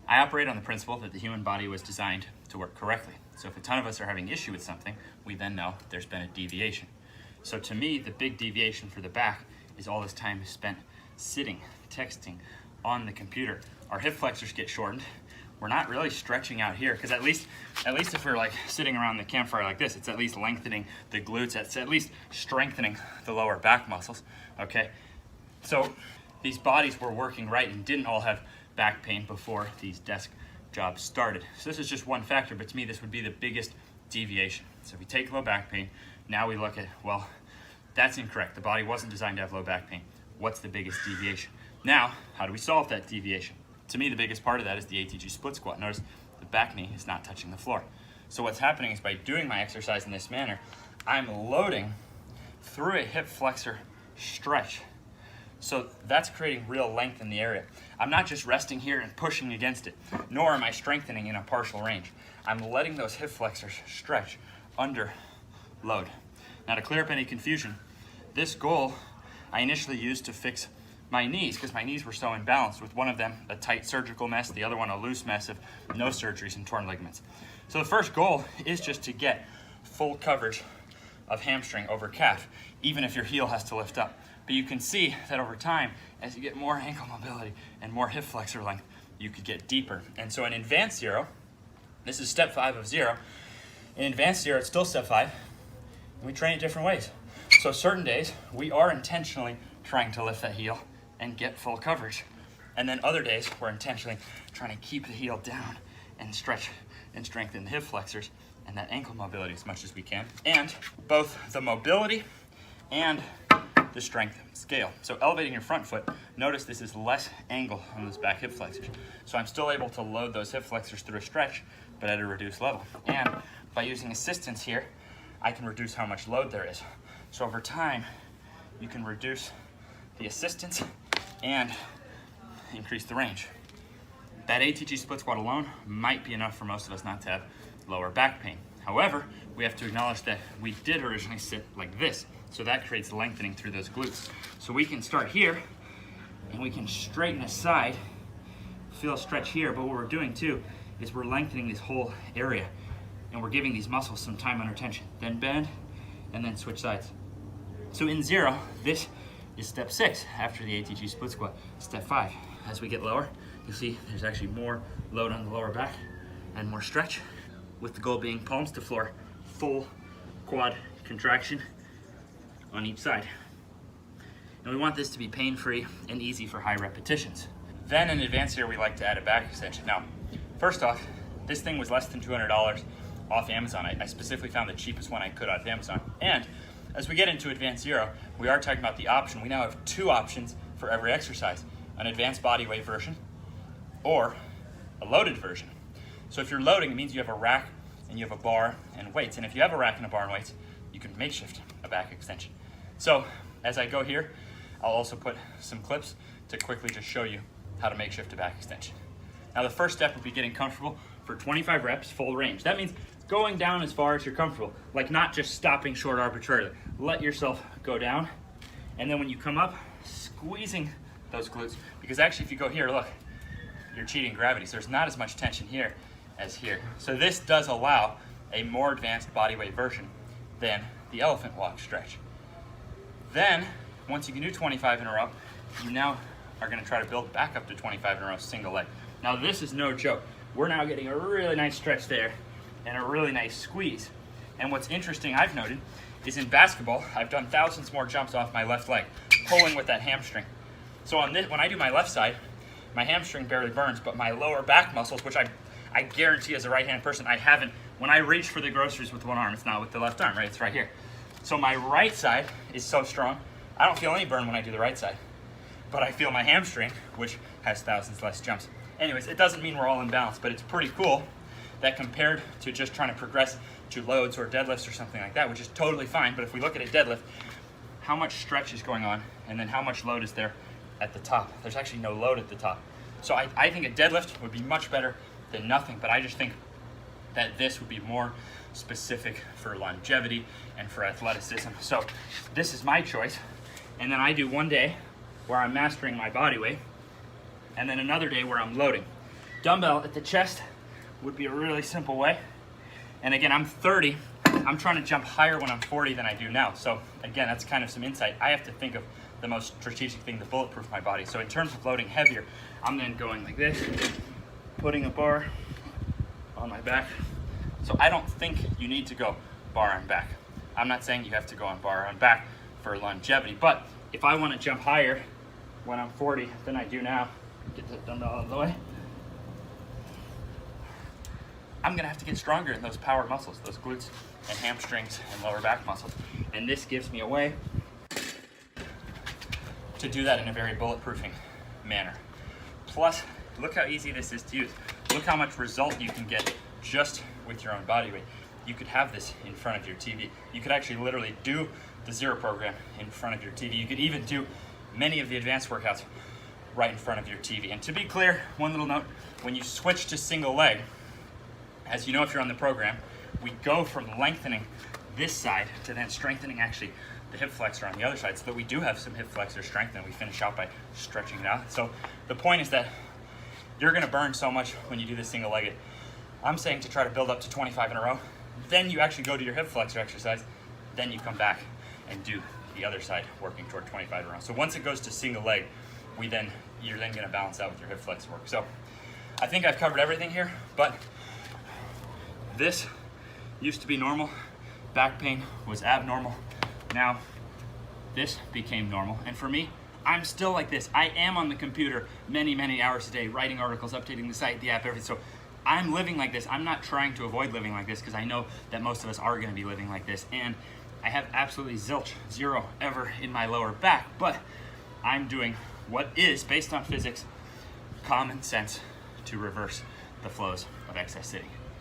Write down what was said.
I operate on the principle that the human body was designed to work correctly. So if a ton of us are having issue with something, we then know there's been a deviation. So to me, the big deviation for the back is all this time spent sitting, texting on the computer. Our hip flexors get shortened. We're not really stretching out here, because at least if we're like sitting around the campfire like this, it's at least lengthening the glutes, it's at least strengthening the lower back muscles, okay? So these bodies were working right and didn't all have back pain before these desk jobs started. So this is just one factor, but to me this would be the biggest deviation. So if we take low back pain, now we look at, well, that's incorrect. The body wasn't designed to have low back pain. What's the biggest deviation? Now, how do we solve that deviation? To me, the biggest part of that is the ATG split squat. Notice the back knee is not touching the floor. So what's happening is by doing my exercise in this manner, I'm loading through a hip flexor stretch. So that's creating real length in the area. I'm not just resting here and pushing against it, nor am I strengthening in a partial range. I'm letting those hip flexors stretch under load. Now to clear up any confusion, this goal I initially used to fix my knees, because my knees were so imbalanced, with one of them a tight surgical mess, the other one a loose mess of no surgeries and torn ligaments. So the first goal is just to get full coverage of hamstring over calf, even if your heel has to lift up. But you can see that over time, as you get more ankle mobility and more hip flexor length, you could get deeper. And so in advanced zero, this is step 5 of zero. In advanced zero, it's still step 5, and we train it different ways. So certain days, we are intentionally trying to lift that heel and get full coverage. And then other days, we're intentionally trying to keep the heel down and stretch and strengthen the hip flexors and that ankle mobility as much as we can. And both the mobility and the strength scale. So elevating your front foot, notice this is less angle on those back hip flexors. So I'm still able to load those hip flexors through a stretch, but at a reduced level. And by using assistance here, I can reduce how much load there is. So over time, you can reduce the assistance and increase the range. That ATG split squat alone might be enough for most of us not to have lower back pain. However, we have to acknowledge that we did originally sit like this, so that creates lengthening through those glutes. So we can start here, and we can straighten aside, feel a stretch here, but what we're doing too is we're lengthening this whole area, and we're giving these muscles some time under tension. Then bend, and then switch sides. So in zero, this is step 6 after the ATG split squat. Step 5, as we get lower, you'll see there's actually more load on the lower back and more stretch, with the goal being palms to floor, full quad contraction on each side. And we want this to be pain-free and easy for high repetitions. Then in advanced here, we like to add a back extension. Now, first off, this thing was less than $200 off Amazon. I specifically found the cheapest one I could off Amazon. And as we get into advanced zero, we are talking about the option. We now have 2 options for every exercise: an advanced body weight version or a loaded version. So if you're loading, it means you have a rack and you have a bar and weights. And if you have a rack and a bar and weights, you can makeshift a back extension. So as I go here, I'll also put some clips to quickly just show you how to makeshift a back extension. Now the first step would be getting comfortable for 25 reps, full range. That means going down as far as you're comfortable, like not just stopping short arbitrarily. Let yourself go down, and then when you come up, squeezing those glutes, because actually if you go here, look, you're cheating gravity, so there's not as much tension here as here. So this does allow a more advanced body weight version than the elephant walk stretch. Then, once you can do 25 in a row, you now are gonna try to build back up to 25 in a row, single leg. Now this is no joke. We're now getting a really nice stretch there and a really nice squeeze. And what's interesting I've noted is in basketball, I've done thousands more jumps off my left leg, pulling with that hamstring. So on this, when I do my left side, my hamstring barely burns, but my lower back muscles, which I guarantee as a right-handed person, I haven't, when I reach for the groceries with one arm, it's not with the left arm, right? It's right here. So my right side is so strong, I don't feel any burn when I do the right side, but I feel my hamstring, which has thousands less jumps. Anyways, it doesn't mean we're all in balance, but it's pretty cool that compared to just trying to progress to loads or deadlifts or something like that, which is totally fine, but if we look at a deadlift, how much stretch is going on and then how much load is there at the top? There's actually no load at the top. So I think a deadlift would be much better than nothing, but I just think that this would be more specific for longevity and for athleticism. So this is my choice. And then I do one day where I'm mastering my body weight, and then another day where I'm loading. dumbbell at the chest would be a really simple way. And again, I'm 30. I'm trying to jump higher when I'm 40 than I do now. So again, that's kind of some insight. I have to think of the most strategic thing to bulletproof my body. So in terms of loading heavier, I'm then going like this, putting a bar on my back. So I don't think you need to go bar on back. I'm not saying you have to go on bar on back for longevity, but if I want to jump higher when I'm 40 than I do now, get the dumbbell out of the way, I'm gonna have to get stronger in those power muscles, those glutes and hamstrings and lower back muscles. And this gives me a way to do that in a very bulletproofing manner. Plus, look how easy this is to use. Look how much result you can get just with your own body weight. You could have this in front of your TV. You could actually literally do the Zero program in front of your TV. You could even do many of the advanced workouts right in front of your TV. And to be clear, one little note, when you switch to single leg, as you know if you're on the program, we go from lengthening this side to then strengthening actually the hip flexor on the other side, so that we do have some hip flexor strength, and we finish out by stretching it out. So the point is that you're gonna burn so much when you do this single legged. I'm saying to try to build up to 25 in a row, then you actually go to your hip flexor exercise, then you come back and do the other side working toward 25 in a row. So once it goes to single leg, you're then gonna balance out with your hip flex work. So I think I've covered everything here, but this used to be normal. Back pain was abnormal. Now, this became normal. And for me, I'm still like this. I am on the computer many, many hours a day, writing articles, updating the site, the app, everything. So I'm living like this. I'm not trying to avoid living like this, because I know that most of us are gonna be living like this. And I have absolutely zilch, zero ever in my lower back, but I'm doing what is, based on physics, common sense to reverse the flows of excess sitting.